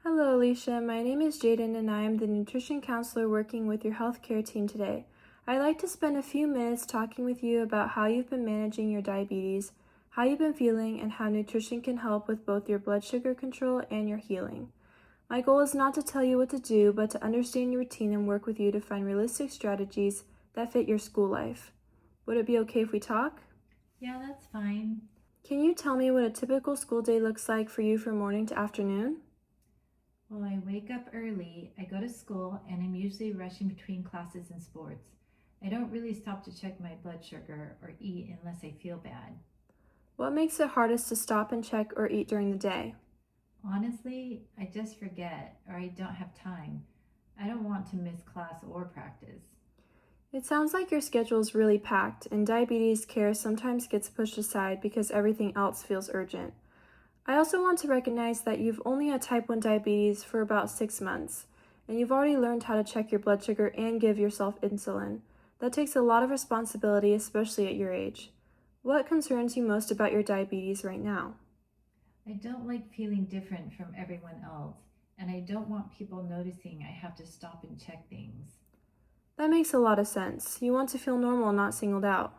Hello, Alicia. My name is Jaden, and I am the nutrition counselor working with your healthcare team today. I'd like to spend a few minutes talking with you about how you've been managing your diabetes, how you've been feeling, and how nutrition can help with both your blood sugar control and your healing. My goal is not to tell you what to do, but to understand your routine and work with you to find realistic strategies that fit your school life. Would it be okay if we talk? Yeah, that's fine. Can you tell me what a typical school day looks like for you from morning to afternoon? Well, I wake up early, I go to school, and I'm usually rushing between classes and sports. I don't really stop to check my blood sugar or eat unless I feel bad. What makes it hardest to stop and check or eat during the day? Honestly, I just forget or I don't have time. I don't want to miss class or practice. It sounds like your schedule is really packed, and diabetes care sometimes gets pushed aside because everything else feels urgent. I also want to recognize that you've only had type 1 diabetes for about 6 months, and you've already learned how to check your blood sugar and give yourself insulin. That takes a lot of responsibility, especially at your age. What concerns you most about your diabetes right now? I don't like feeling different from everyone else, and I don't want people noticing I have to stop and check things. That makes a lot of sense. You want to feel normal, not singled out.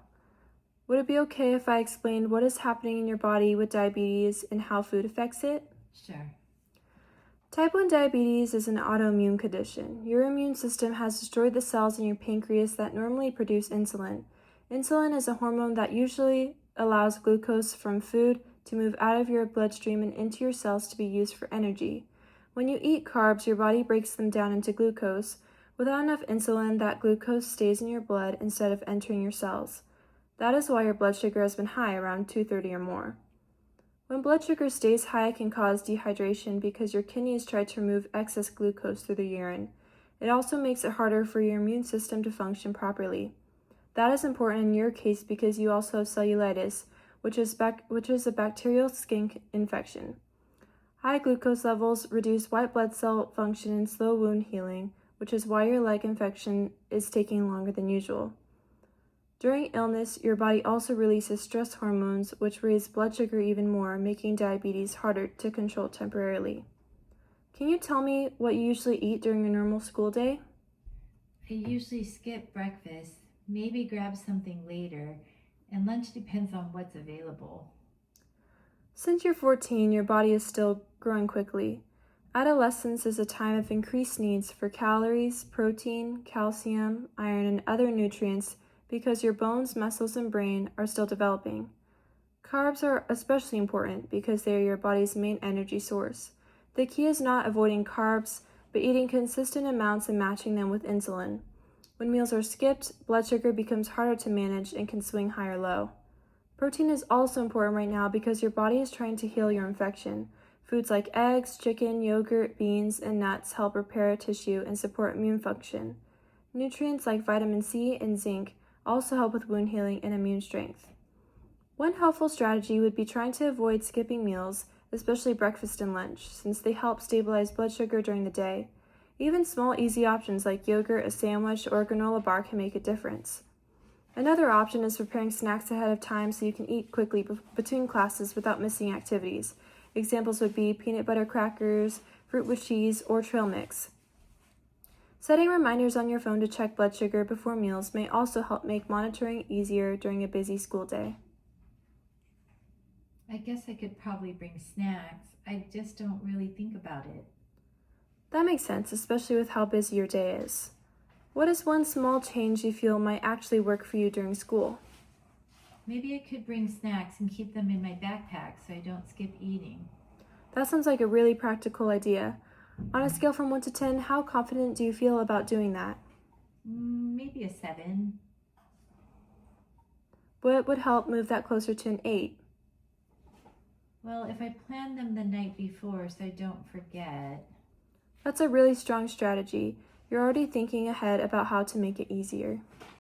Would it be okay if I explained what is happening in your body with diabetes and how food affects it? Sure. Type 1 diabetes is an autoimmune condition. Your immune system has destroyed the cells in your pancreas that normally produce insulin. Insulin is a hormone that usually allows glucose from food to move out of your bloodstream and into your cells to be used for energy. When you eat carbs, your body breaks them down into glucose. Without enough insulin, that glucose stays in your blood instead of entering your cells. That is why your blood sugar has been high, around 230 or more. When blood sugar stays high, it can cause dehydration because your kidneys try to remove excess glucose through the urine. It also makes it harder for your immune system to function properly. That is important in your case because you also have cellulitis, which is a bacterial skin infection. High glucose levels reduce white blood cell function and slow wound healing, which is why your leg infection is taking longer than usual. During illness, your body also releases stress hormones, which raise blood sugar even more, making diabetes harder to control temporarily. Can you tell me what you usually eat during a normal school day? I usually skip breakfast, maybe grab something later, and lunch depends on what's available. Since you're 14, your body is still growing quickly. Adolescence is a time of increased needs for calories, protein, calcium, iron, and other nutrients because your bones, muscles, and brain are still developing. Carbs are especially important because they are your body's main energy source. The key is not avoiding carbs, but eating consistent amounts and matching them with insulin. When meals are skipped, blood sugar becomes harder to manage and can swing high or low. Protein is also important right now because your body is trying to heal your infection. Foods like eggs, chicken, yogurt, beans, and nuts help repair tissue and support immune function. Nutrients like vitamin C and zinc also help with wound healing and immune strength. One helpful strategy would be trying to avoid skipping meals, especially breakfast and lunch, since they help stabilize blood sugar during the day. Even small, easy options like yogurt, a sandwich, or a granola bar can make a difference. Another option is preparing snacks ahead of time so you can eat quickly between classes without missing activities. Examples would be peanut butter crackers, fruit with cheese, or trail mix. Setting reminders on your phone to check blood sugar before meals may also help make monitoring easier during a busy school day. I guess I could probably bring snacks. I just don't really think about it. That makes sense, especially with how busy your day is. What is one small change you feel might actually work for you during school? Maybe I could bring snacks and keep them in my backpack so I don't skip eating. That sounds like a really practical idea. On a scale from 1 to 10, how confident do you feel about doing that? Maybe a 7. What would help move that closer to an 8? Well, if I plan them the night before so I don't forget. That's a really strong strategy. You're already thinking ahead about how to make it easier.